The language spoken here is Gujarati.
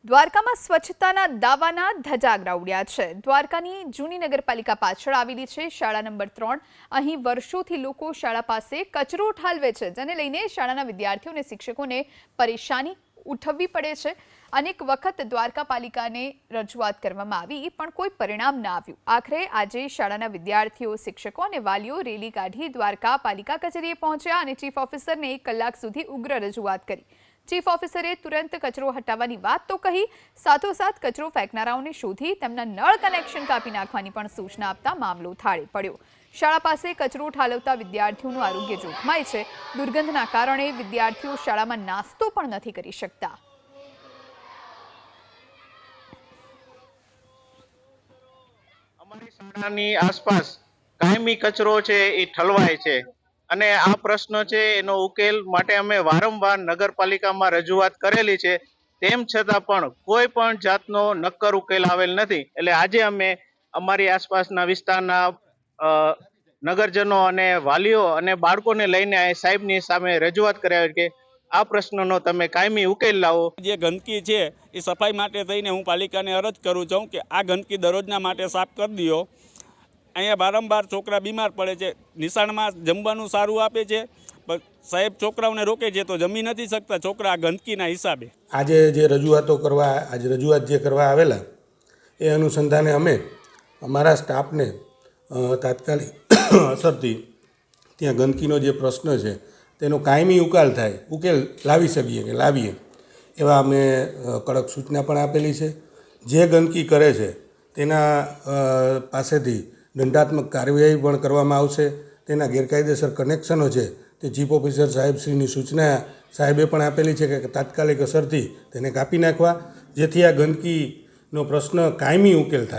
દ્વારકામાં સ્વચ્છતાના દાવાના ધજાગરા ઉડ્યા છે। દ્વારકાની જૂની નગરપાલિકા પાછળ આવેલી છે શાળા નંબર 3। અહીં વર્ષોથી લોકો શાળા પાસે કચરો ઠાલવે છે, જેને લઈને શાળાના વિદ્યાર્થીઓ અને શિક્ષકોને પરેશાની ઉઠાવવી પડે છે। અનેક વખત દ્વારકા પાલિકાને રજૂઆત કરવામાં આવી, પણ કોઈ પરિણામ ન આવ્યું। આખરે આજે શાળાના વિદ્યાર્થીઓ, શિક્ષકો અને વાલીઓ રેલી કાઢી દ્વારકા પાલિકા કચેરીએ પહોંચ્યા અને ચીફ ઓફિસરને 1 કલાક સુધી ઉગ્ર રજૂઆત કરી। ચીફ ઓફિસરે તુરંત કચરો હટાવવાની વાત તો કહી, સાથોસાથ કચરો ફેંકનારાઓને શોધી તેમના નળ કનેક્શન કાપી નાખવાની પણ સૂચના આપતા મામલો થાળે પડ્યો। શાળા પાસે કચરો ઠાલવતા વિદ્યાર્થીઓનું આરોગ્ય જોખમાય છે। દુર્ગંધના કારણે વિદ્યાર્થીઓ શાળામાં નાસ્તો પણ નથી કરી શકતા। અમારી શાળાની આસપાસ કાયમી કચરો છે એ ઠલવાય છે અને આ પ્રશ્ન છે એનો ઉકેલ માટે અમે વારંવાર નગરપાલિકામાં રજૂઆત કરેલી છે, તેમ છતાં પણ કોઈ પણ જાતનો નક્કર ઉકેલ આવેલ નથી। એટલે આજે અમે અમારી આસપાસના વિસ્તારના નગરજનો અને વાલીઓ અને બાળકોને લઈને સાહેબની સામે રજૂઆત કરાવી કે આ પ્રશ્નનો તમે કાયમી ઉકેલ લાવો। જે ગંદકી છે એ સફાઈ માટે થઈને હું પાલિકાને અરજ કરું છું કે આ ગંદકી દરરોજના માટે સાફ કરી દો। અહીંયા વારંવાર છોકરા બીમાર પડે છે। નિશાળમાં જમવાનું સારું આપે છે, પણ સાહેબ છોકરાઓને રોકે છે તો જમી નથી શકતા છોકરા આ ગંદકીના હિસાબે। આજે જે રજૂઆત જે કરવા આવેલા એ અનુસંધાને અમે અમારા સ્ટાફને તાત્કાલિક અસરથી ત્યાં ગંદકીનો જે પ્રશ્ન છે તેનો કાયમી ઉકેલ લાવી શકીએ કે લાવીએ એવા અમે કડક સૂચના પણ આપેલી છે। જે ગંદકી કરે છે તેના પાસેથી દંડાત્મક કાર્યવાહી પણ કરવામાં આવશે। તેના ગેરકાયદેસર કનેક્શનો છે તે ચીફ ઓફિસર સાહેબશ્રીની સૂચના સાહેબે પણ આપેલી છે કે તાત્કાલિક અસરથી તેને કાપી નાખવા, જેથી આ ગંદકીનો પ્રશ્ન કાયમી ઉકેલ થાય।